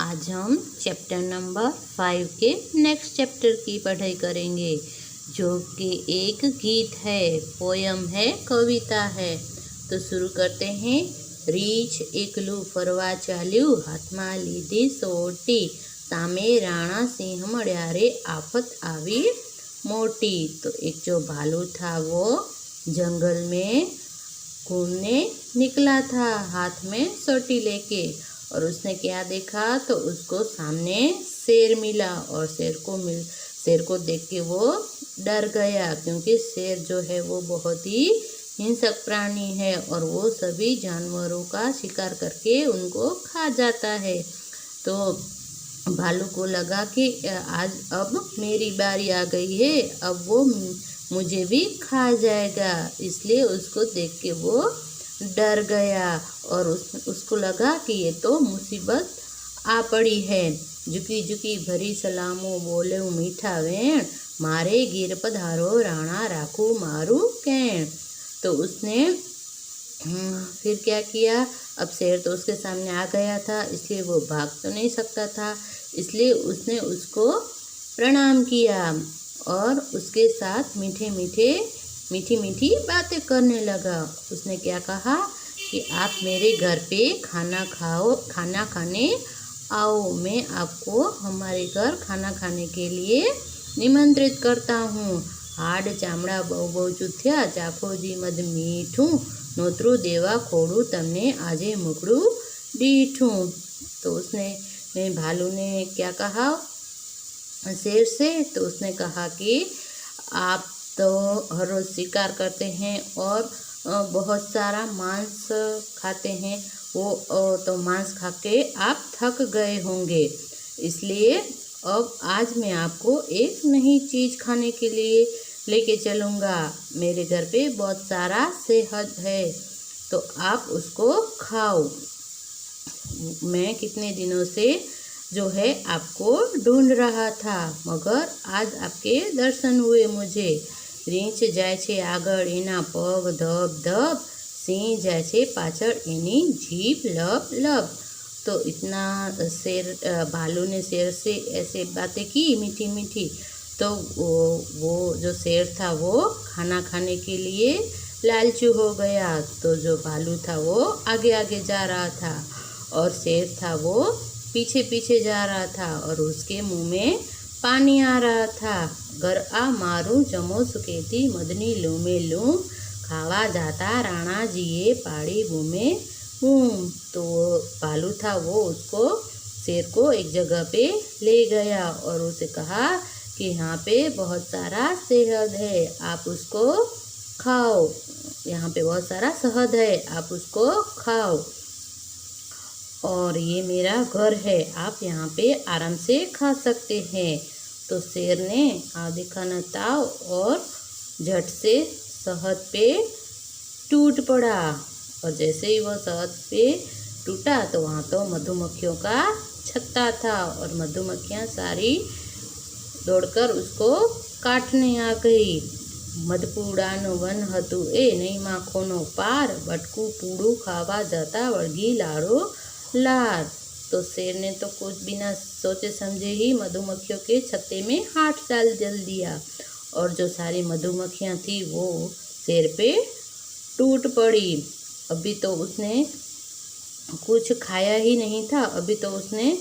आज हम chapter number 5 के नेक्स्ट चैप्टर की पढ़ाई करेंगे, जो कि एक गीत है, पोयम है, कविता है। तो शुरू करते हैं। રીંછ એકલું ફરવા ચાલ્યું, હાથમાં લીધી સોટી, સામે राणा सिंह મળ્યા રે, आफत આવી मोटी। तो एक जो भालू था वो जंगल में घूमने निकला था, हाथ में सोटी लेके। और उसने क्या देखा, तो उसको सामने शेर मिला और शेर को देख के वो डर गया, क्योंकि शेर जो है वो बहुत ही हिंसक प्राणी है और वो सभी जानवरों का शिकार करके उनको खा जाता है। तो भालू को लगा कि आज अब मेरी बारी आ गई है, अब वो मुझे भी खा जाएगा, इसलिए उसको देख के वो डर गया और उसको लगा कि ये तो मुसीबत आ पड़ी है। झुकी झुकी भरी सलामो बोले मीठा वेण, मारे गिर पधारो राणा राखू मारू कैण। तो उसने फिर क्या किया, अब शेर तो उसके सामने आ गया था, इसलिए वो भाग तो नहीं सकता था, इसलिए उसने उसको प्रणाम किया और उसके साथ मीठी मीठी बातें करने लगा। उसने क्या कहा कि आप मेरे घर पे खाना खाने आओ, मैं आपको हमारे घर खाना खाने के लिए निमंत्रित करता हूँ। हाड चामड़ा बहु चूथ्या, चाखोजी मद मीठू, नोतरू देवा खोड़ू तमने आजे मुकड़ू डीठू। तो उसने भालू ने क्या कहा शेर से, तो उसने कहा कि आप तो हर रोज़ शिकार करते हैं और बहुत सारा मांस खाते हैं, वो तो मांस खा के आप थक गए होंगे, इसलिए अब आज मैं आपको एक नई चीज़ खाने के लिए लेके चलूँगा। मेरे घर पे बहुत सारा सेहत है, तो आप उसको खाओ। मैं कितने दिनों से जो है आपको ढूंढ रहा था, मगर आज आपके दर्शन हुए मुझे। રીંછ જાય છે આગળ એના પગ ધબ ધબ, સિંહ જાય છે પાછળ એની જીભ લપ લપ। तो इतना भालू ने शेर से ऐसे बातें की मीठी मीठी, तो वो जो शेर था वो खाना खाने के लिए लालचू हो गया। तो जो भालू था वो आगे आगे जा रहा था और शेर था वो पीछे पीछे जा रहा था और उसके मुंह में पानी आ रहा था। घर आ मारू जमो सुकेती मदनी लूमे लूम, खावा जाता राणा जीए पाड़ी बूमे बूम। तो भालू था वो उसको शेर को एक जगह पे ले गया और उसे कहा कि यहाँ पे बहुत सारा शहद है, आप उसको खाओ, यहाँ पे बहुत सारा शहद है, आप उसको खाओ, और ये मेरा घर है, आप यहाँ पे आराम से खा सकते हैं। तो शेर ने देखा न ताव और झट से शहद पे टूट पड़ा, और जैसे ही वह शहद पे टूटा तो वहाँ तो मधुमक्खियों का छत्ता था और मधुमक्खियाँ सारी दौड़कर उसको काटने आ गई। मधपुड़ानो वन हतु ए नहीं माखोनो पार, बटकू पूड़ू खावा जाता वड़गी लाड़ो लार। तो शेर ने तो कुछ बिना सोचे समझे ही मधुमक्खियों के छत्ते में हाथ डाल दिया और जो सारी मधुमक्खियाँ थी वो शेर पे टूट पड़ी। अभी तो उसने कुछ खाया ही नहीं था, अभी तो उसने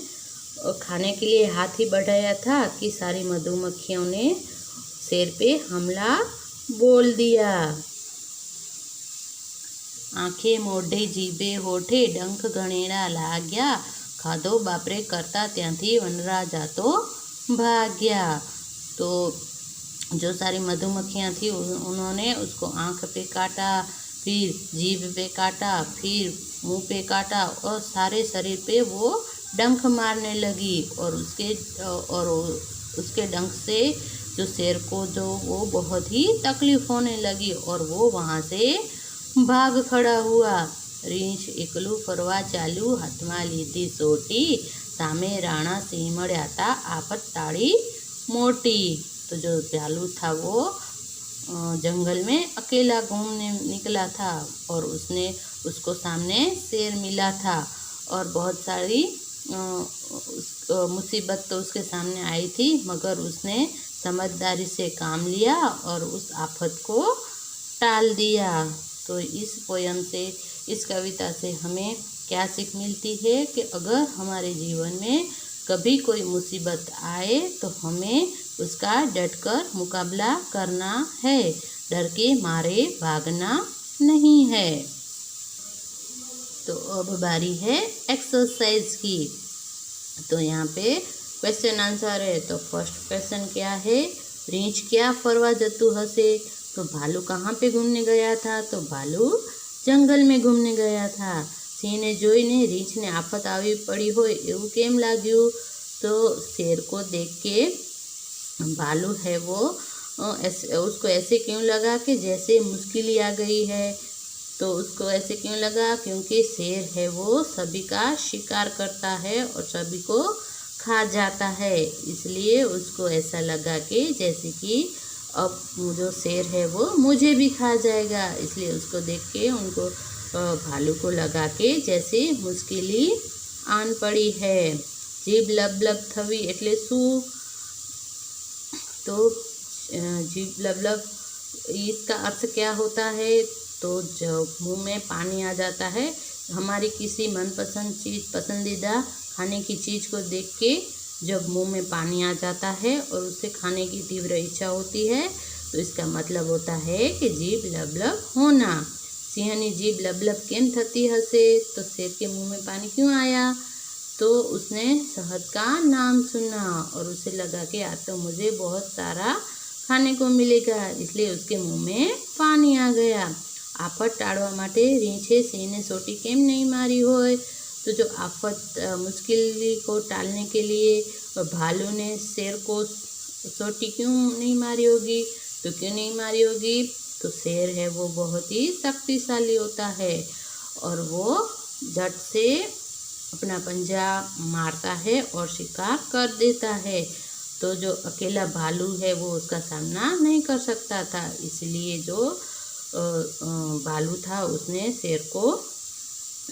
खाने के लिए हाथ ही बढ़ाया था कि सारी मधुमक्खियों ने शेर पे हमला बोल दिया। आंखें मोढे जीभे होठे डंख गणेड़ा लाग्या, खाधो बापरे करता त्यांथी वनराजा तो भाग्या। तो जो सारी मधुमक्खियाँ थी उन्होंने उसको आँख पे काटा, फिर जीभ पे काटा, फिर मुंह पे काटा और सारे शरीर पे वो डंक मारने लगी और उसके डंक से जो शेर को जो वो बहुत ही तकलीफ होने लगी और वो वहाँ से भाग खड़ा हुआ। રીંછ એકલું ફરવા ચાલ્યું, હાથમાં લીધી સોટી, સામે રાણા સિંહ મળ્યા તા આફત તાળી મોટી। तो जो भालू था वो जंगल में अकेला घूमने निकला था और उसको सामने शेर मिला था और बहुत सारी मुसीबत तो उसके सामने आई थी, मगर उसने समझदारी से काम लिया और उस आफत को टाल दिया। तो इस पोयम से, इस कविता से हमें क्या सीख मिलती है कि अगर हमारे जीवन में कभी कोई मुसीबत आए तो हमें उसका डटकर मुकाबला करना है, डर के मारे भागना नहीं है। तो अब बारी है एक्सरसाइज की। तो यहाँ पे क्वेश्चन आंसर है। तो फर्स्ट क्वेश्चन क्या है, રીંછ क्या फरवा जतु हसे। तो भालू कहाँ पे घूमने गया था, तो भालू जंगल में घूमने गया था। સિંહને જોઈને રીંછને આફત આવી પડી હોય એવું કેમ લાગ્યું, तो शेर को देख के भालू है वो उसको ऐसे क्यों लगा कि जैसे मुश्किल ही आ गई है। तो उसको ऐसे क्यों लगा, क्योंकि शेर है वो सभी का शिकार करता है और सभी को खा जाता है, इसलिए उसको ऐसा लगा कि जैसे कि अब जो शेर है वो मुझे भी खा जाएगा। इसलिए उसको देख के उनको भालू को लगा के जैसे मुश्किली आन पड़ी है। जीभ लबलब थवी એટલે શું, तो जीभ लबलब इसका अर्थ क्या होता है, तो जब मुंह में पानी आ जाता है, हमारी किसी मनपसंद चीज़, पसंदीदा खाने की चीज़ को देख के जब मुंह में पानी आ जाता है और उसे खाने की तीव्र इच्छा होती है, तो इसका मतलब होता है कि जीभ लबलब होना। सिंहनी जीभ लबलब केम थती हसे, तो शेर के मुंह में पानी क्यों आया, तो उसने शहद का नाम सुना और उसे लगा कि आज तो मुझे बहुत सारा खाने को मिलेगा, इसलिए उसके मुंह में पानी आ गया। आफत टाळवा माटे રીંછે સિંહને સોટી કેમ नहीं मारी होय, तो जो आफत मुश्किल को टालने के लिए भालू ने शेर को सोटी क्यों नहीं मारी होगी, तो क्यों नहीं मारी होगी, तो शेर है वो बहुत ही शक्तिशाली होता है और वो झट से अपना पंजा मारता है और शिकार कर देता है। तो जो अकेला भालू है वो उसका सामना नहीं कर सकता था, इसलिए जो भालू था उसने शेर को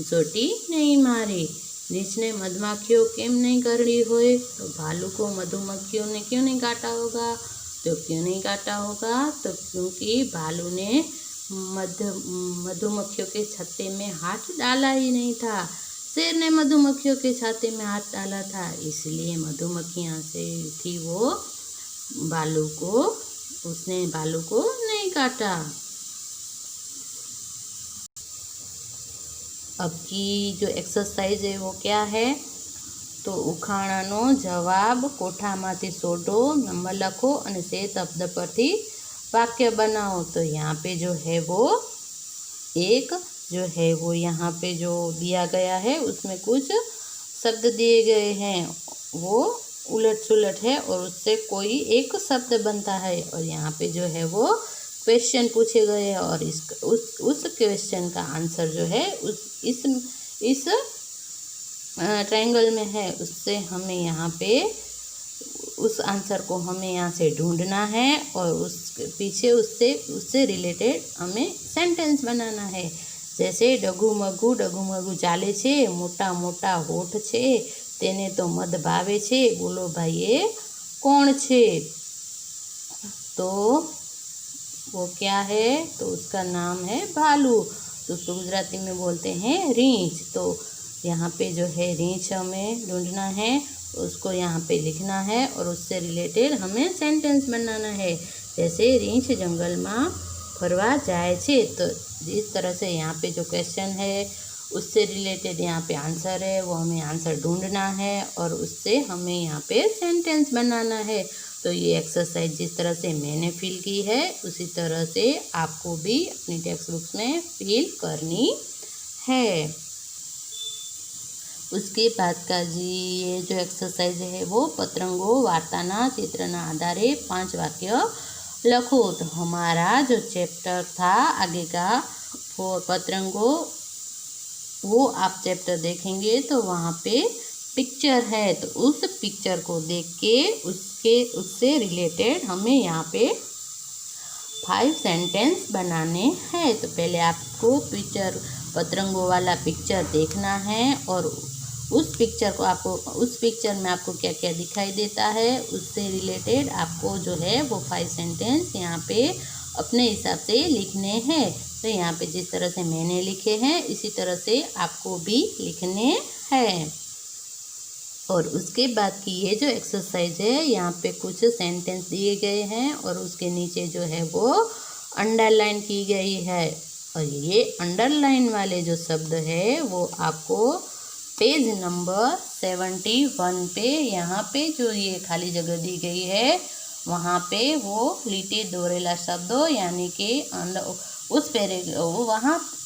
चोटी नहीं मारी। रीछ ने मधुमक्खियों केम नहीं करड़ी होए, तो भालू को मधुमक्खियों ने क्यों नहीं काटा होगा, तो क्यों नहीं काटा होगा, तो क्योंकि भालू ने मधुमक्खियों के छत्ते में हाथ डाला ही नहीं था। शेर ने मधुमक्खियों के छत्ते में हाथ डाला था, इसलिए मधुमक्खियाँ से थी वो उसने भालू को नहीं काटा। अब की जो एक्सरसाइज है वो क्या है, तो उखाणानो जवाब कोठामांथी शोधो, नंबर लखो और से शब्द परथी वाक्य बनाओ। तो यहाँ पे जो है वो एक जो है वो यहाँ पे जो दिया गया है उसमें कुछ शब्द दिए गए हैं, वो उलट सुलट है और उससे कोई एक शब्द बनता है। और यहाँ पे जो है वो क्वेश्चन पूछे गए हैं और उस क्वेश्चन का आंसर जो है इस ट्रायंगल में है, उससे हमें यहाँ पे उस आंसर को हमें यहाँ से ढूंढना है और उस पीछे उससे रिलेटेड हमें सेंटेंस बनाना है। जैसे डगू मगू चाले छे, मोटा मोटा होठ छे, तेने तो मध भावे छे, बोलो भाई ये कौन छे, तो वो क्या है, तो उसका नाम है भालू। तो उसको गुजराती में बोलते हैं रींछ। तो यहाँ पे जो है रींछ हमें ढूंढना है, उसको यहाँ पे लिखना है और उससे रिलेटेड हमें सेंटेंस बनाना है। जैसे रींछ जंगल में फरवा जाए छे, तो जिस तरह से यहाँ पे जो क्वेश्चन है उससे रिलेटेड यहाँ पे आंसर है, वो हमें आंसर ढूंढना है और उससे हमें यहाँ पे सेंटेंस बनाना है। तो ये एक्सरसाइज जिस तरह से मैंने फिल की है उसी तरह से आपको भी अपनी टेक्स्ट बुक्स में फिल करनी है। उसके बाद का जी ये जो एक्सरसाइज है वो पतरंगो वार्ताना चित्रना आधारे 5 वाक्य लखो। तो हमारा जो चैप्टर था आगे का वो पतरंगो, वो आप चैप्टर देखेंगे तो वहाँ पे पिक्चर है, तो उस पिक्चर को देख के उससे रिलेटेड हमें यहाँ पे 5 सेंटेंस बनाने हैं। तो पहले आपको पतरंगों वाला पिक्चर देखना है और उस पिक्चर में आपको क्या क्या दिखाई देता है, उससे रिलेटेड आपको जो है वो 5 सेंटेंस यहाँ पे अपने हिसाब से लिखने हैं। तो यहाँ पे जिस तरह से मैंने लिखे हैं इसी तरह से आपको भी लिखने हैं। और उसके बाद की ये जो एक्सरसाइज है, यहाँ पे कुछ सेंटेंस दिए गए हैं और उसके नीचे जो है वो अंडरलाइन की गई है। और ये अंडरलाइन वाले जो शब्द है वो आपको पेज नंबर 71 पे, यहाँ पे जो ये खाली जगह दी गई है वहाँ पे वो लिटे दोहरेला शब्द यानी कि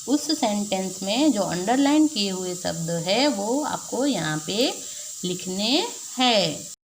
उस सेंटेंस में जो अंडरलाइन किए हुए शब्द है वो आपको यहाँ पे लिखने हैं।